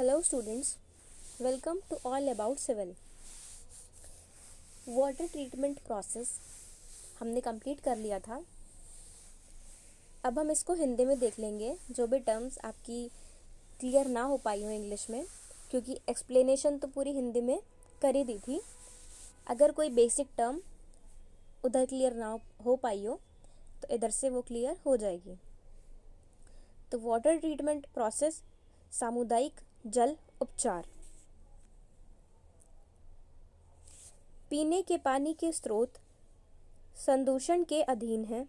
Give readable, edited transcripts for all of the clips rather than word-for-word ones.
Hello students, welcome to all about civil. Water treatment process हमने complete कर लिया था। अब हम इसको हिंदी में देख लेंगे, जो भी टर्म्स आपकी क्लियर ना हो पाई हो इंग्लिश में, क्योंकि एक्सप्लेनेशन तो पूरी हिंदी में कर ही दी थी। अगर कोई बेसिक टर्म उधर क्लियर ना हो पाई हो तो इधर से वो क्लियर हो जाएगी। तो वाटर ट्रीटमेंट प्रोसेस सामुदायिक जल उपचार। पीने के पानी के स्रोत संदूषण के अधीन हैं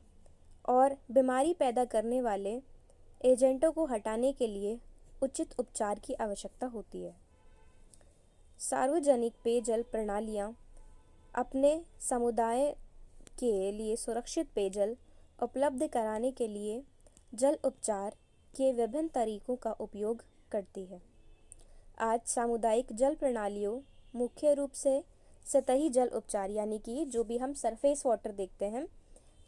और बीमारी पैदा करने वाले एजेंटों को हटाने के लिए उचित उपचार की आवश्यकता होती है। सार्वजनिक पेयजल प्रणालियाँ अपने समुदाय के लिए सुरक्षित पेयजल उपलब्ध कराने के लिए जल उपचार के विभिन्न तरीकों का उपयोग करती है। आज सामुदायिक जल प्रणालियों मुख्य रूप से सतही जल उपचार, यानी कि जो भी हम सरफेस वाटर देखते हैं,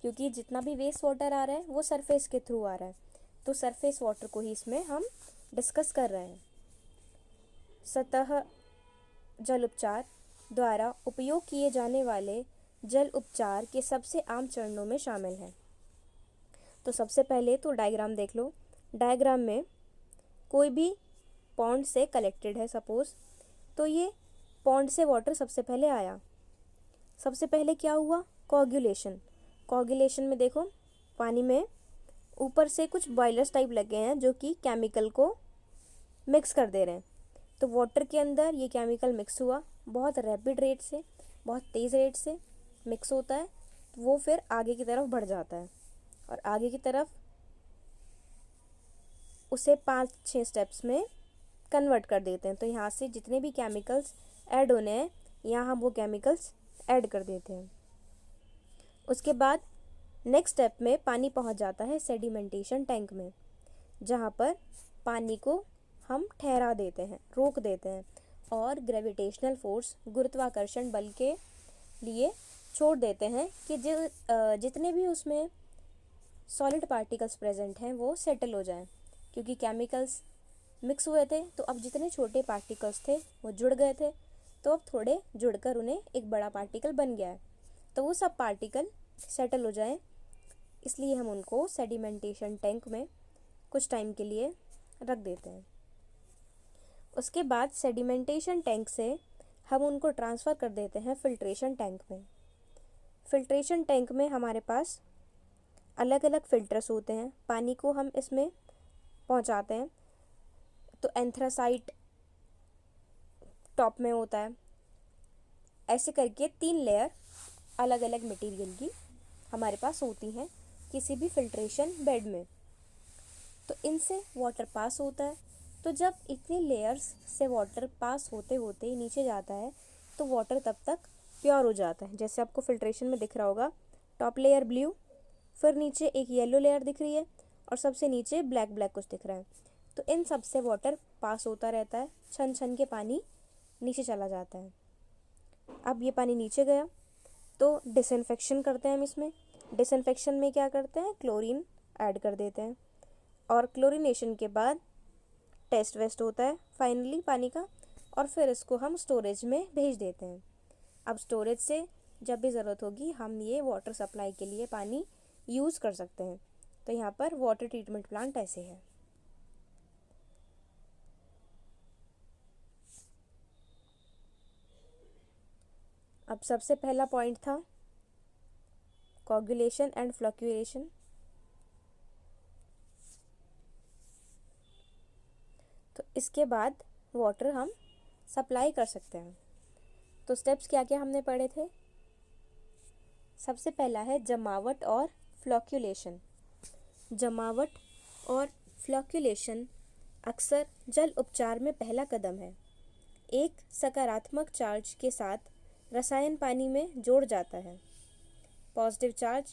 क्योंकि जितना भी वेस्ट वाटर आ रहा है वो सरफेस के थ्रू आ रहा है, तो सरफेस वाटर को ही इसमें हम डिस्कस कर रहे हैं। सतह जल उपचार द्वारा उपयोग किए जाने वाले जल उपचार के सबसे आम चरणों में शामिल हैं। तो सबसे पहले तो डायग्राम देख लो। डायग्राम में कोई भी पॉन्ड से कलेक्टेड है सपोज, तो ये पॉन्ड से वाटर सबसे पहले आया। सबसे पहले क्या हुआ? कोगुलेशन। कोगुलेशन में देखो पानी में ऊपर से कुछ बॉयलर्स टाइप लगे हैं जो कि केमिकल को मिक्स कर दे रहे हैं। तो वाटर के अंदर ये केमिकल मिक्स हुआ, बहुत रैपिड रेट से, बहुत तेज़ रेट से मिक्स होता है, तो वो फिर आगे की तरफ बढ़ जाता है और आगे की तरफ उसे 5-6 स्टेप्स में कन्वर्ट कर देते हैं। तो यहाँ से जितने भी केमिकल्स ऐड होने हैं, यहाँ हम वो केमिकल्स ऐड कर देते हैं। उसके बाद नेक्स्ट स्टेप में पानी पहुँच जाता है सेडिमेंटेशन टैंक में, जहाँ पर पानी को हम ठहरा देते हैं, रोक देते हैं और ग्रेविटेशनल फोर्स, गुरुत्वाकर्षण बल के लिए छोड़ देते हैं कि जितने भी उसमें सॉलिड पार्टिकल्स प्रेजेंट हैं वो सेटल हो जाएं। क्योंकि केमिकल्स मिक्स हुए थे, तो अब जितने छोटे पार्टिकल्स थे वो जुड़ गए थे, तो अब थोड़े जुड़कर उन्हें एक बड़ा पार्टिकल बन गया है, तो वो सब पार्टिकल सेटल हो जाएं, इसलिए हम उनको सेडिमेंटेशन टैंक में कुछ टाइम के लिए रख देते हैं। उसके बाद सेडिमेंटेशन टैंक से हम उनको ट्रांसफ़र कर देते हैं फिल्ट्रेशन टैंक में। फिल्ट्रेशन टैंक में हमारे पास अलग अलग फ़िल्टर्स होते हैं, पानी को हम इसमें पहुंचाते हैं। तो एंथ्रासाइट टॉप में होता है, ऐसे करके 3 लेयर अलग अलग मटेरियल की हमारे पास होती हैं किसी भी फिल्ट्रेशन बेड में। तो इनसे वाटर पास होता है। तो जब इतनी लेयर्स से वाटर पास होते होते नीचे जाता है, तो वाटर तब तक प्योर हो जाता है। जैसे आपको फिल्ट्रेशन में दिख रहा होगा, टॉप लेयर ब्लू, फिर नीचे एक येलो लेयर दिख रही है और सबसे नीचे ब्लैक ब्लैक कुछ दिख रहा है। तो इन सब से वाटर पास होता रहता है, छन छन के पानी नीचे चला जाता है। अब ये पानी नीचे गया तो डिसइंफेक्शन करते हैं हम इसमें। डिसइंफेक्शन में क्या करते हैं? क्लोरीन ऐड कर देते हैं और क्लोरीनेशन के बाद टेस्ट वेस्ट होता है फाइनली पानी का, और फिर इसको हम स्टोरेज में भेज देते हैं। अब स्टोरेज से जब भी ज़रूरत होगी हम ये वाटर सप्लाई के लिए पानी यूज़ कर सकते हैं। तो यहाँ पर वाटर ट्रीटमेंट प्लांट ऐसे है। अब सबसे पहला पॉइंट था कोगुलेशन एंड फ्लक्चुएशन। तो इसके बाद वाटर हम सप्लाई कर सकते हैं। तो स्टेप्स क्या क्या हमने पढ़े थे? सबसे पहला है जमावट और फ्लक्चुएशन। जमावट और फ्लक्चुएशन अक्सर जल उपचार में पहला कदम है। एक सकारात्मक चार्ज के साथ रसायन पानी में जोड़ जाता है। पॉजिटिव चार्ज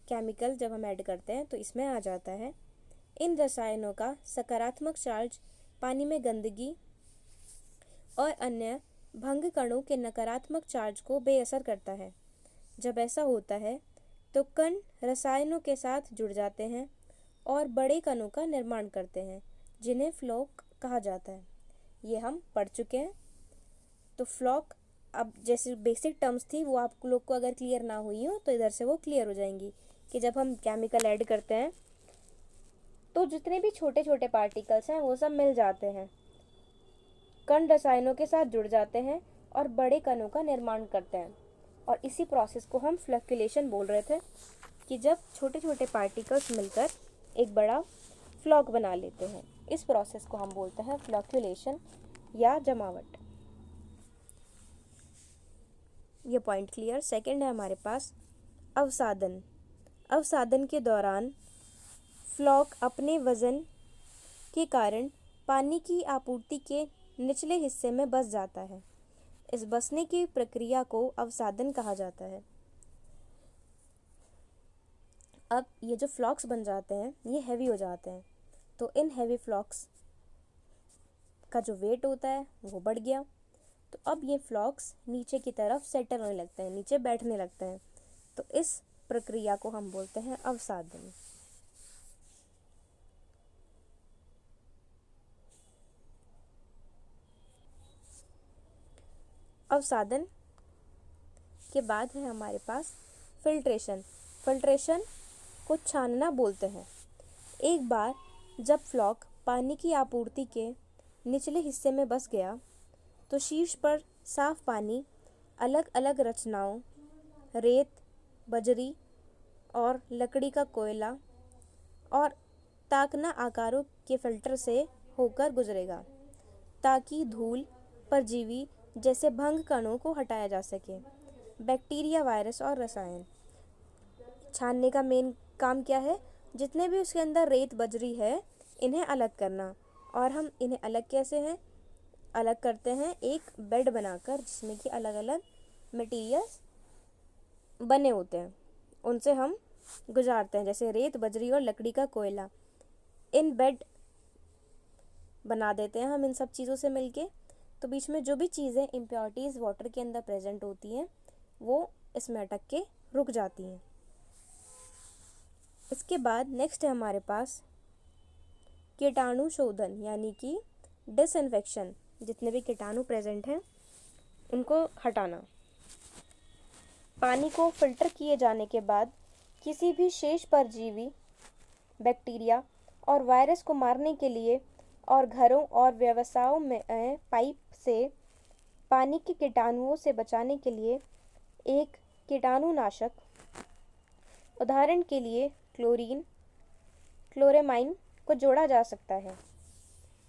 केमिकल जब हम ऐड करते हैं तो इसमें आ जाता है। इन रसायनों का सकारात्मक चार्ज पानी में गंदगी और अन्य भंग कणों के नकारात्मक चार्ज को बेअसर करता है। जब ऐसा होता है तो कण रसायनों के साथ जुड़ जाते हैं और बड़े कणों का निर्माण करते हैं, जिन्हें फ्लो कहा जाता है। ये हम पढ़ चुके हैं। तो फ्लॉक, अब जैसे बेसिक टर्म्स थी वो आप लोग को अगर क्लियर ना हुई हो तो इधर से वो क्लियर हो जाएंगी कि जब हम केमिकल ऐड करते हैं तो जितने भी छोटे छोटे पार्टिकल्स हैं वो सब मिल जाते हैं, कण रसायनों के साथ जुड़ जाते हैं और बड़े कणों का निर्माण करते हैं। और इसी प्रोसेस को हम फ्लक्चुएशन बोल रहे थे कि जब छोटे छोटे पार्टिकल्स मिलकर एक बड़ा फ्लॉक बना लेते हैं, इस प्रोसेस को हम बोलते हैं फ्लक्चुएशन या जमावट। ये पॉइंट क्लियर। सेकंड है हमारे पास अवसादन। अवसादन के दौरान फ्लॉक अपने वजन के कारण पानी की आपूर्ति के निचले हिस्से में बस जाता है। इस बसने की प्रक्रिया को अवसादन कहा जाता है। अब ये जो फ्लॉक्स बन जाते हैं ये हैवी हो जाते हैं, तो इन हैवी फ्लॉक्स का जो वेट होता है वो बढ़ गया, तो अब ये फ्लॉक्स नीचे की तरफ सेटल होने लगते हैं, नीचे बैठने लगते हैं। तो इस प्रक्रिया को हम बोलते हैं अवसादन। अवसादन के बाद है हमारे पास फिल्ट्रेशन। फिल्ट्रेशन को छानना बोलते हैं। एक बार जब फ्लॉक पानी की आपूर्ति के निचले हिस्से में बस गया तो शीर्ष पर साफ पानी अलग अलग रचनाओं, रेत, बजरी और लकड़ी का कोयला और ताकना आकारों के फिल्टर से होकर गुजरेगा ताकि धूल, परजीवी जैसे भंग कणों को हटाया जा सके। बैक्टीरिया, वायरस और रसायन। छानने का मेन काम क्या है? जितने भी उसके अंदर रेत, बजरी है इन्हें अलग करना। और हम इन्हें अलग कैसे हैं? अलग करते हैं एक बेड बनाकर जिसमें कि अलग अलग मटेरियल्स बने होते हैं, उनसे हम गुजारते हैं, जैसे रेत, बजरी और लकड़ी का कोयला। इन बेड बना देते हैं हम इन सब चीज़ों से मिलके, तो बीच में जो भी चीज़ें इम्प्योरिटीज़ वाटर के अंदर प्रेजेंट होती हैं वो इसमें अटक के रुक जाती हैं। इसके बाद नेक्स्ट है हमारे पास कीटाणु शोधन यानी कि डिसइंफेक्शन। जितने भी कीटाणु प्रेजेंट हैं उनको हटाना। पानी को फिल्टर किए जाने के बाद किसी भी शेष परजीवी, बैक्टीरिया और वायरस को मारने के लिए और घरों और व्यवसायों में पाइप से पानी के कीटाणुओं से बचाने के लिए एक कीटाणुनाशक, उदाहरण के लिए क्लोरीन, क्लोरेमाइन को जोड़ा जा सकता है।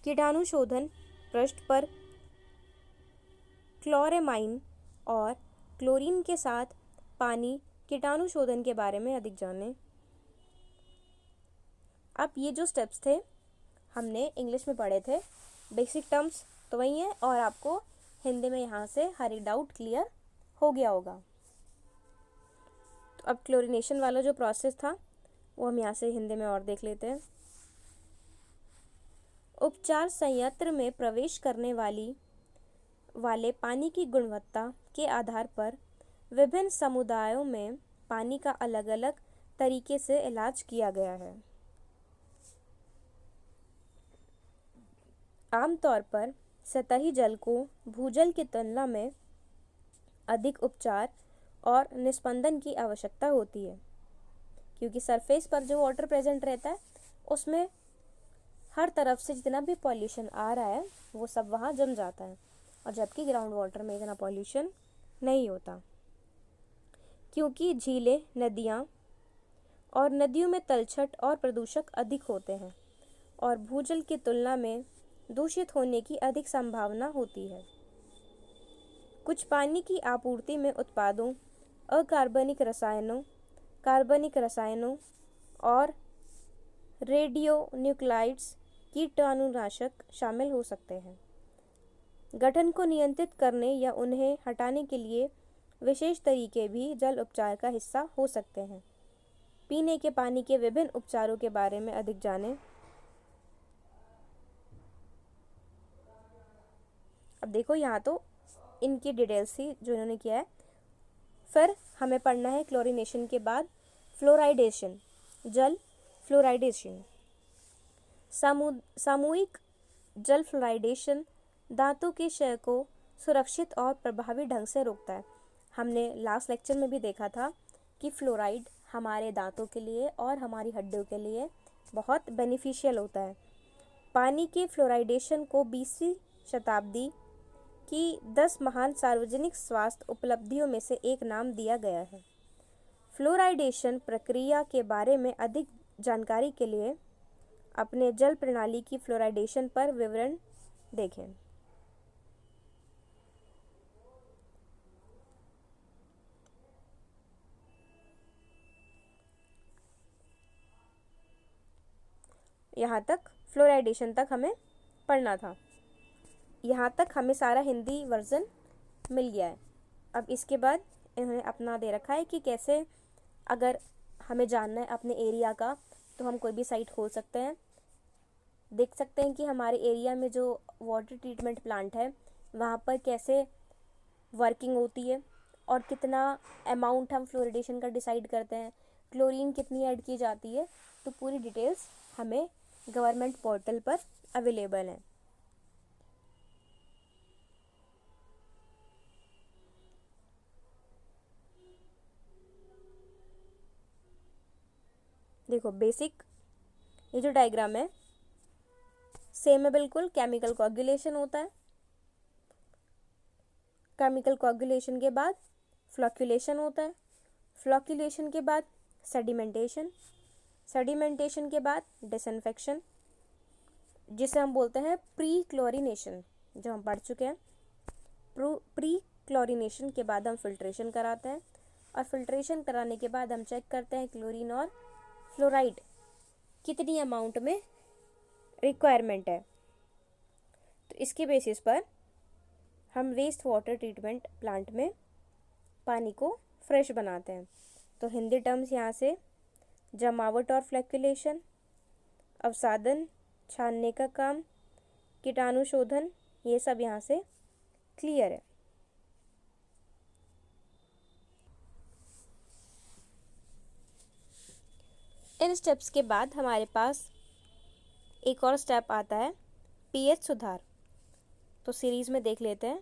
कीटाणु शोधन पृष्ठ पर क्लोरेमाइन और क्लोरीन के साथ पानी कीटाणु शोधन के बारे में अधिक जानें। अब ये जो स्टेप्स थे हमने इंग्लिश में पढ़े थे, बेसिक टर्म्स तो वही हैं और आपको हिंदी में यहाँ से हर एक डाउट क्लियर हो गया होगा। तो अब क्लोरीनेशन वाला जो प्रोसेस था वो हम यहाँ से हिंदी में और देख लेते हैं। उपचार संयंत्र में प्रवेश करने वाले पानी की गुणवत्ता के आधार पर विभिन्न समुदायों में पानी का अलग अलग तरीके से इलाज किया गया है। आमतौर पर सतही जल को भूजल की तुलना में अधिक उपचार और निस्पंदन की आवश्यकता होती है, क्योंकि सरफेस पर जो वाटर प्रेजेंट रहता है उसमें हर तरफ से जितना भी पॉल्यूशन आ रहा है वो सब वहाँ जम जाता है, और जबकि ग्राउंड वाटर में इतना पॉल्यूशन नहीं होता, क्योंकि झीलें, नदियाँ और नदियों में तलछट और प्रदूषक अधिक होते हैं और भूजल की तुलना में दूषित होने की अधिक संभावना होती है। कुछ पानी की आपूर्ति में उत्पादों, अकार्बनिक रसायनों, कार्बनिक रसायनों और रेडियोन्यूक्लाइड्स, कीटाणुनाशक शामिल हो सकते हैं। गठन को नियंत्रित करने या उन्हें हटाने के लिए विशेष तरीके भी जल उपचार का हिस्सा हो सकते हैं। पीने के पानी के विभिन्न उपचारों के बारे में अधिक जानें। अब देखो यहाँ तो इनकी डिटेल्स थी जो इन्होंने किया है। फिर हमें पढ़ना है क्लोरीनेशन के बाद फ्लोराइडेशन, जल फ्लोराइडेशन। सामूहिक जल फ्लोराइडेशन दांतों के क्षय को सुरक्षित और प्रभावी ढंग से रोकता है। हमने लास्ट लेक्चर में भी देखा था कि फ्लोराइड हमारे दांतों के लिए और हमारी हड्डियों के लिए बहुत बेनिफिशियल होता है। पानी के फ्लोराइडेशन को 20वीं शताब्दी की 10 महान सार्वजनिक स्वास्थ्य उपलब्धियों में से एक नाम दिया गया है। फ्लोराइडेशन प्रक्रिया के बारे में अधिक जानकारी के लिए अपने जल प्रणाली की फ्लोराइडेशन पर विवरण देखें। यहाँ तक फ्लोराइडेशन तक हमें पढ़ना था। यहाँ तक हमें सारा हिंदी वर्जन मिल गया है। अब इसके बाद इन्होंने अपना दे रखा है कि कैसे अगर हमें जानना है अपने एरिया का तो हम कोई भी साइट खोल सकते हैं। देख सकते हैं कि हमारे एरिया में जो वाटर ट्रीटमेंट प्लांट है वहाँ पर कैसे वर्किंग होती है और कितना अमाउंट हम फ्लोरिडेशन का डिसाइड करते हैं, क्लोरीन कितनी ऐड की जाती है, तो पूरी डिटेल्स हमें गवर्नमेंट पोर्टल पर अवेलेबल है। देखो बेसिक ये जो डायग्राम है सेम है बिल्कुल। केमिकल कोagulation होता है, केमिकल कोagulation के बाद फ्लॉक्यूलेशन होता है, फ्लॉक्यूलेशन के बाद सेडिमेंटेशन, सेडिमेंटेशन के बाद डिसइंफेक्शन जिसे हम बोलते हैं प्री क्लोरिनेशन, जो हम पढ़ चुके हैं। प्री क्लोरिनेशन के बाद हम फिल्ट्रेशन कराते हैं और फिल्ट्रेशन कराने के बाद हम चेक करते हैं क्लोरीन और फ्लोराइड कितनी अमाउंट में रिक्वायरमेंट है। तो इसके बेसिस पर हम वेस्ट वाटर ट्रीटमेंट प्लांट में पानी को फ्रेश बनाते हैं। तो हिंदी टर्म्स यहाँ से जमावट और फ्लैक्यूलेशन, अवसादन, छानने का काम, कीटाणु शोधन, ये सब यहाँ से क्लियर है। इन स्टेप्स के बाद हमारे पास एक और स्टेप आता है पीएच सुधार। तो सीरीज में देख लेते हैं।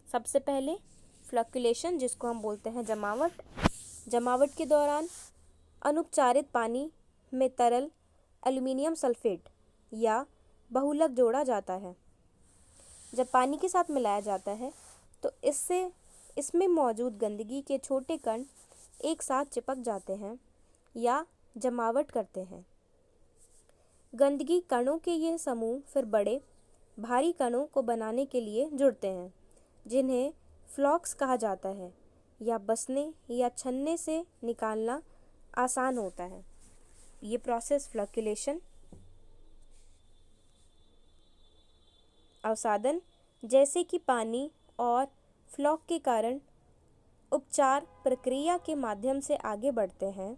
सबसे पहले फ्लक्चुएशन जिसको हम बोलते हैं जमावट। जमावट के दौरान अनुपचारित पानी में तरल एल्युमिनियम सल्फेट या बहुलक जोड़ा जाता है। जब पानी के साथ मिलाया जाता है तो इसमें मौजूद गंदगी के छोटे कण एक साथ चिपक जाते हैं या जमावट करते हैं। गंदगी कणों के यह समूह फिर बड़े भारी कणों को बनाने के लिए जुड़ते हैं जिन्हें फ्लॉक्स कहा जाता है या बसने या छन्ने से निकालना आसान होता है। ये प्रोसेस फ्लक्चुएशन। अवसादन जैसे कि पानी और फ्लॉक के कारण उपचार प्रक्रिया के माध्यम से आगे बढ़ते हैं,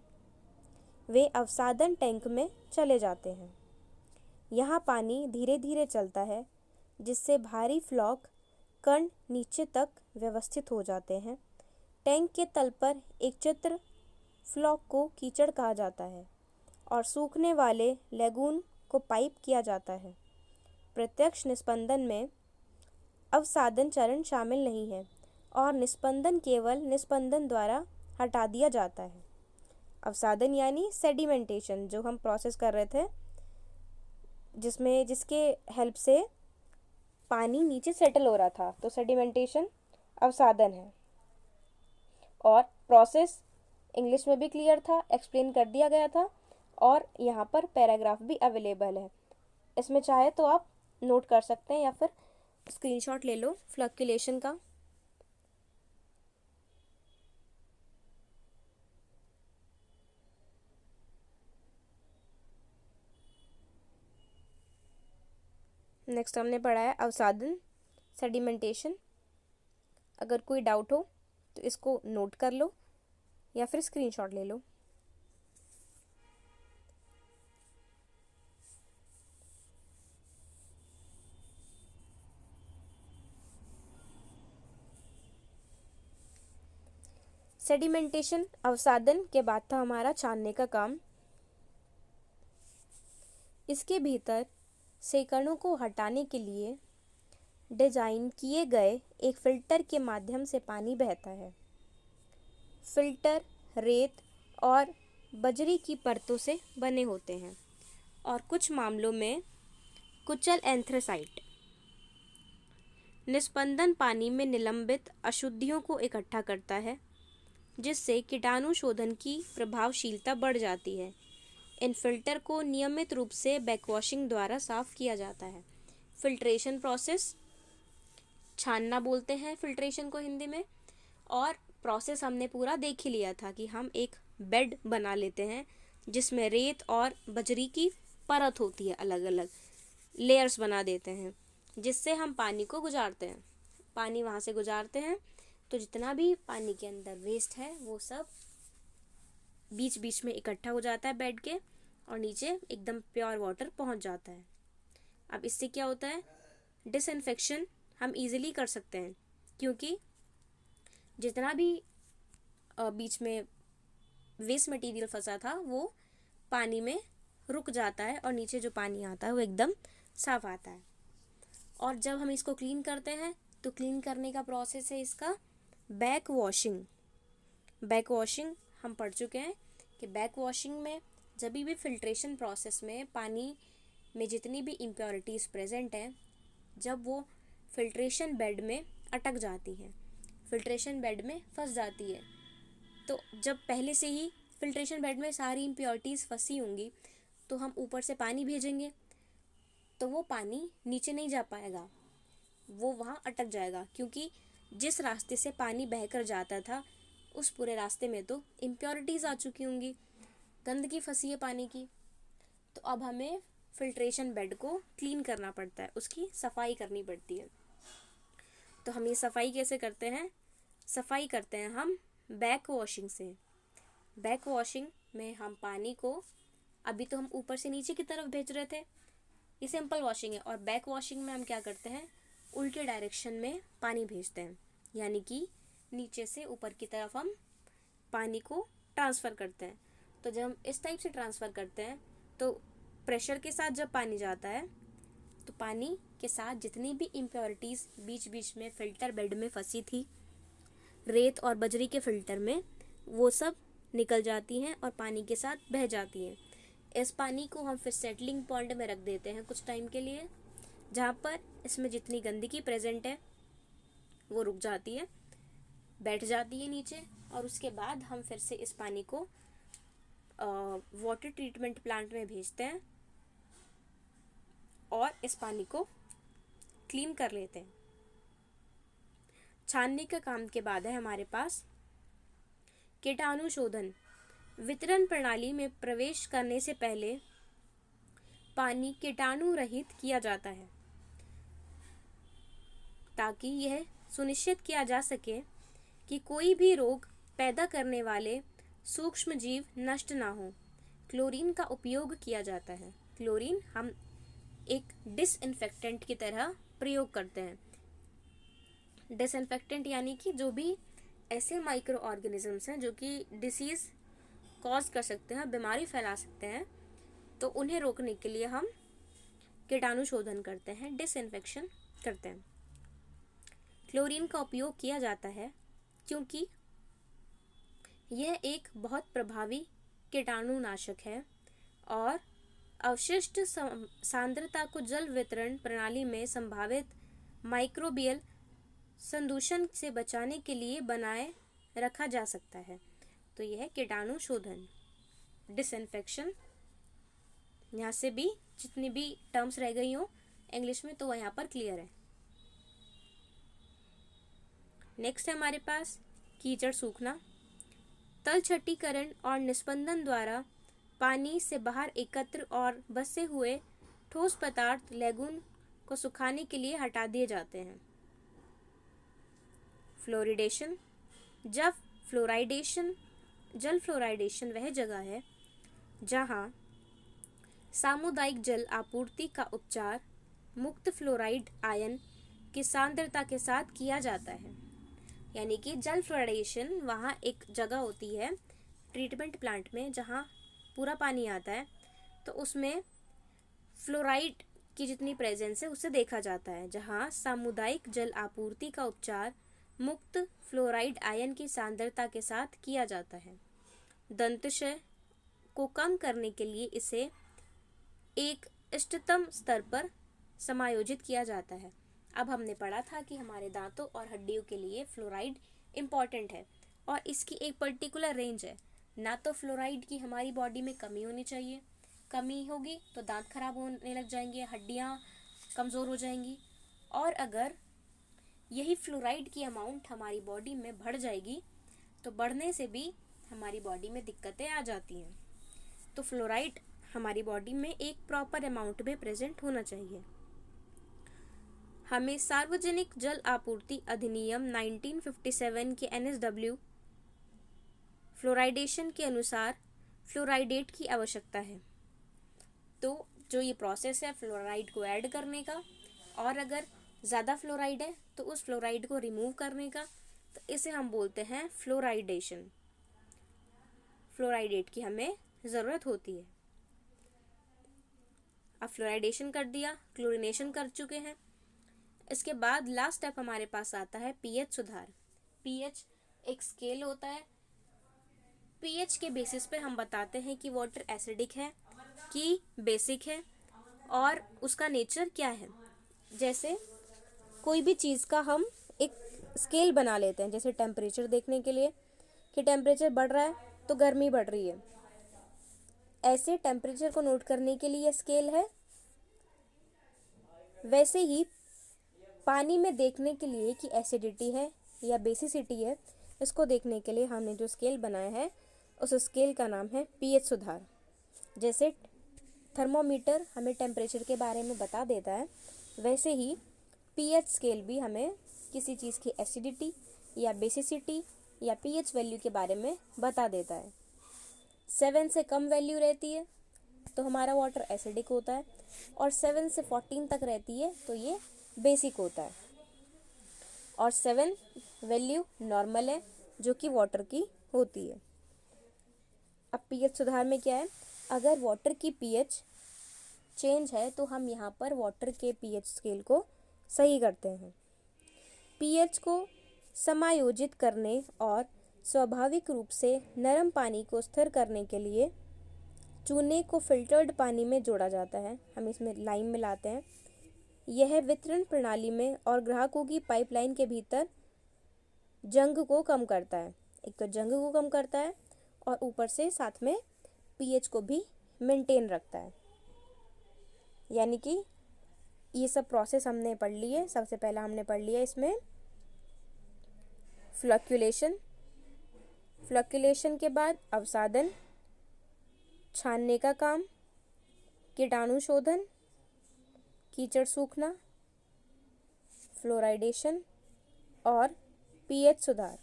वे अवसादन टैंक में चले जाते हैं। यहाँ पानी धीरे धीरे चलता है जिससे भारी फ्लॉक कण नीचे तक व्यवस्थित हो जाते हैं। टैंक के तल पर एक चित्र फ्लॉक को कीचड़ कहा जाता है और सूखने वाले लेगून को पाइप किया जाता है। प्रत्यक्ष निस्पंदन में अवसादन चरण शामिल नहीं है और निस्पंदन केवल निस्पंदन द्वारा हटा दिया जाता है। अवसादन यानी सेडिमेंटेशन जो हम प्रोसेस कर रहे थे जिसके हेल्प से पानी नीचे सेटल हो रहा था, तो सेडिमेंटेशन अवसादन है। और प्रोसेस इंग्लिश में भी क्लियर था, एक्सप्लेन कर दिया गया था और यहाँ पर पैराग्राफ भी अवेलेबल है। इसमें चाहे तो आप नोट कर सकते हैं या फिर स्क्रीनशॉट ले लो फ्लक्चुएशन का। नेक्स्ट हमने पढ़ा है अवसादन, सेडिमेंटेशन। अगर कोई डाउट हो तो इसको नोट कर लो या फिर स्क्रीनशॉट ले लो। सेडिमेंटेशन अवसादन के बाद था हमारा छानने का काम। इसके भीतर से कणों को हटाने के लिए डिजाइन किए गए एक फिल्टर के माध्यम से पानी बहता है। फिल्टर रेत और बजरी की परतों से बने होते हैं और कुछ मामलों में कुचल एंथ्रेसाइट। निस्पंदन पानी में निलंबित अशुद्धियों को इकट्ठा करता है, जिससे कीटाणु शोधन की प्रभावशीलता बढ़ जाती है। इन फिल्टर को नियमित रूप से बैकवॉशिंग द्वारा साफ किया जाता है। फिल्ट्रेशन प्रोसेस, छानना बोलते हैं फिल्ट्रेशन को हिंदी में। और प्रोसेस हमने पूरा देख ही लिया था कि हम एक बेड बना लेते हैं जिसमें रेत और बजरी की परत होती है, अलग अलग लेयर्स बना देते हैं, जिससे हम पानी को गुजारते हैं। पानी वहाँ से गुजारते हैं तो जितना भी पानी के अंदर वेस्ट है वो सब बीच बीच में इकट्ठा हो जाता है बेड के, और नीचे एकदम प्योर वाटर पहुँच जाता है। अब इससे क्या होता है, डिसइंफेक्शन हम इजीली कर सकते हैं, क्योंकि जितना भी बीच में वेस्ट मटेरियल फंसा था वो पानी में रुक जाता है और नीचे जो पानी आता है वो एकदम साफ आता है। और जब हम इसको क्लीन करते हैं तो क्लीन करने का प्रोसेस है इसका बैक वॉशिंग। बैक वॉशिंग हम पढ़ चुके हैं कि बैक वॉशिंग में जब भी फिल्ट्रेशन प्रोसेस में पानी में जितनी भी इम्प्योरिटीज़ प्रेजेंट हैं, जब वो फिल्ट्रेशन बेड में अटक जाती हैं, फिल्ट्रेशन बेड में फंस जाती है, तो जब पहले से ही फिल्ट्रेशन बेड में सारी इम्प्योरिटीज़ फंसी होंगी तो हम ऊपर से पानी भेजेंगे तो वो पानी नीचे नहीं जा पाएगा, वो वहाँ अटक जाएगा, क्योंकि जिस रास्ते से पानी बहकर जाता था उस पूरे रास्ते में तो इम्प्योरिटीज़ आ चुकी होंगी, गंदगी फंसी है पानी की। तो अब हमें फिल्ट्रेशन बेड को क्लीन करना पड़ता है, उसकी सफाई करनी पड़ती है। तो हम ये सफाई कैसे करते हैं, सफाई करते हैं हम बैक वॉशिंग से। बैक वॉशिंग में हम पानी को, अभी तो हम ऊपर से नीचे की तरफ भेज रहे थे, ये सिंपल वॉशिंग है, और बैक वॉशिंग में हम क्या करते हैं, उल्टे डायरेक्शन में पानी भेजते हैं, यानी कि नीचे से ऊपर की तरफ हम पानी को ट्रांसफ़र करते हैं। तो जब हम इस टाइप से ट्रांसफ़र करते हैं तो प्रेशर के साथ जब पानी जाता है तो पानी के साथ जितनी भी इम्प्योरिटीज़ बीच बीच में फ़िल्टर बेड में फंसी थी रेत और बजरी के फ़िल्टर में, वो सब निकल जाती हैं और पानी के साथ बह जाती हैं। इस पानी को हम फिर सेटलिंग पॉइंट में रख देते हैं कुछ टाइम के लिए, जहाँ पर इसमें जितनी गंदगी प्रेजेंट है वो रुक जाती है, बैठ जाती है नीचे, और उसके बाद हम फिर से इस पानी को वाटर ट्रीटमेंट प्लांट में भेजते हैं और इस पानी को क्लीन कर लेते हैं। छानने का काम के बाद है हमारे पास कीटाणु शोधन। वितरण प्रणाली में प्रवेश करने से पहले पानी कीटाणु रहित किया जाता है ताकि यह सुनिश्चित किया जा सके कि कोई भी रोग पैदा करने वाले सूक्ष्म जीव नष्ट ना हो। क्लोरीन का उपयोग किया जाता है। क्लोरीन हम एक डिसइंफेक्टेंट की तरह प्रयोग करते हैं। डिसइंफेक्टेंट यानी कि जो भी ऐसे माइक्रो ऑर्गेनिजम्स हैं जो कि डिसीज़ कॉज कर सकते हैं, बीमारी फैला सकते हैं, तो उन्हें रोकने के लिए हम कीटाणु शोधन करते हैं, डिसइंफेक्शन करते हैं। क्लोरीन का उपयोग किया जाता है क्योंकि यह एक बहुत प्रभावी कीटाणुनाशक है और अवशिष्ट सांद्रता को जल वितरण प्रणाली में संभावित माइक्रोबियल संदूषण से बचाने के लिए बनाए रखा जा सकता है। तो यह है कीटाणु शोधन, डिसइंफेक्शन। यहाँ से भी जितनी भी टर्म्स रह गई हो इंग्लिश में तो वह यहाँ पर क्लियर है। नेक्स्ट है हमारे पास कीचड़ सूखना। तलछटीकरण और निस्पंदन द्वारा पानी से बाहर एकत्र और बसे हुए ठोस पदार्थ लेगून को सुखाने के लिए हटा दिए जाते हैं। फ्लोरिडेशन। जल फ्लोराइडेशन वह जगह है जहाँ सामुदायिक जल आपूर्ति का उपचार मुक्त फ्लोराइड आयन की सांद्रता के साथ किया जाता है। यानी कि जल फ्लोराइडेशन वहाँ एक जगह होती है ट्रीटमेंट प्लांट में जहाँ पूरा पानी आता है, तो उसमें फ्लोराइड की जितनी प्रेजेंस है उसे देखा जाता है, जहाँ सामुदायिक जल आपूर्ति का उपचार मुक्त फ्लोराइड आयन की सांद्रता के साथ किया जाता है। दंतशय को कम करने के लिए इसे एक इष्टतम स्तर पर समायोजित किया जाता है। अब हमने पढ़ा था कि हमारे दांतों और हड्डियों के लिए फ्लोराइड इम्पॉर्टेंट है और इसकी एक पर्टिकुलर रेंज है। ना तो फ्लोराइड की हमारी बॉडी में कमी होनी चाहिए, कमी होगी तो दांत खराब होने लग जाएंगे, हड्डियाँ कमज़ोर हो जाएंगी, और अगर यही फ्लोराइड की अमाउंट हमारी बॉडी में बढ़ जाएगी तो बढ़ने से भी हमारी बॉडी में दिक्कतें आ जाती हैं। तो फ्लोराइड हमारी बॉडी में एक प्रॉपर अमाउंट में प्रेजेंट होना चाहिए। हमें सार्वजनिक जल आपूर्ति अधिनियम 1957 के NSW फ्लोराइडेशन के अनुसार फ्लोराइडेट की आवश्यकता है। तो जो ये प्रोसेस है फ्लोराइड को ऐड करने का, और अगर ज़्यादा फ्लोराइड है तो उस फ्लोराइड को रिमूव करने का, तो इसे हम बोलते हैं फ्लोराइडेशन। फ्लोराइडेट की हमें ज़रूरत होती है। अब फ्लोराइडेशन कर दिया, क्लोरिनेशन कर चुके हैं। इसके बाद लास्ट स्टेप हमारे पास आता है पीएच सुधार। पीएच एक स्केल होता है। पीएच के बेसिस पे हम बताते हैं कि वाटर एसिडिक है कि बेसिक है और उसका नेचर क्या है। जैसे कोई भी चीज़ का हम एक स्केल बना लेते हैं, जैसे टेम्परेचर देखने के लिए कि टेम्परेचर बढ़ रहा है तो गर्मी बढ़ रही है। ऐसे टेम्परेचर को नोट करने के लिए स्केल है। वैसे ही पानी में देखने के लिए कि एसिडिटी है या बेसिसिटी है, इसको देखने के लिए हमने जो स्केल बनाया है उस स्केल का नाम है पीएच सुधार। जैसे थर्मोमीटर हमें टेम्परेचर के बारे में बता देता है, वैसे ही पीएच स्केल भी हमें किसी चीज़ की एसिडिटी या बेसिसिटी या पीएच वैल्यू के बारे में बता देता है। 7 से कम वैल्यू रहती है तो हमारा वाटर एसिडिक होता है, और 7 से 14 तक रहती है तो ये बेसिक होता है, और 7 वैल्यू नॉर्मल है जो कि वाटर की होती है। अब पीएच सुधार में क्या है, अगर वाटर की पीएच चेंज है तो हम यहाँ पर वाटर के पीएच स्केल को सही करते हैं। पीएच को समायोजित करने और स्वाभाविक रूप से नरम पानी को स्थिर करने के लिए चूने को फिल्टर्ड पानी में जोड़ा जाता है। हम इसमें लाइम मिलाते हैं। यह वितरण प्रणाली में और ग्राहकों की पाइपलाइन के भीतर जंग को कम करता है। एक तो जंग को कम करता है और ऊपर से साथ में पीएच को भी मेंटेन रखता है। यानी कि ये सब प्रोसेस हमने पढ़ ली है। सबसे पहला हमने पढ़ लिया इसमें फ्लक्चुएशन, फ्लक्चुएशन के बाद अवसादन, छानने का काम, कीटाणु शोधन, कीचड़ सूखना, फ्लोराइडेशन और पीएच सुधार।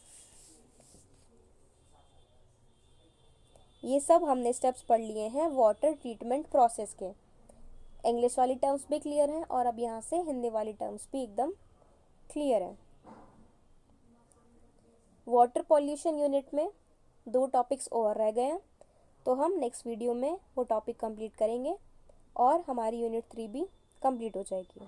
ये सब हमने स्टेप्स पढ़ लिए हैं वाटर ट्रीटमेंट प्रोसेस के। इंग्लिश वाली टर्म्स भी क्लियर हैं और अब यहाँ से हिंदी वाली टर्म्स भी एकदम क्लियर है। वाटर पॉल्यूशन यूनिट में 2 टॉपिक्स और रह गए हैं, तो हम नेक्स्ट वीडियो में वो टॉपिक कंप्लीट करेंगे और हमारी यूनिट 3 भी कंप्लीट हो जाएगी।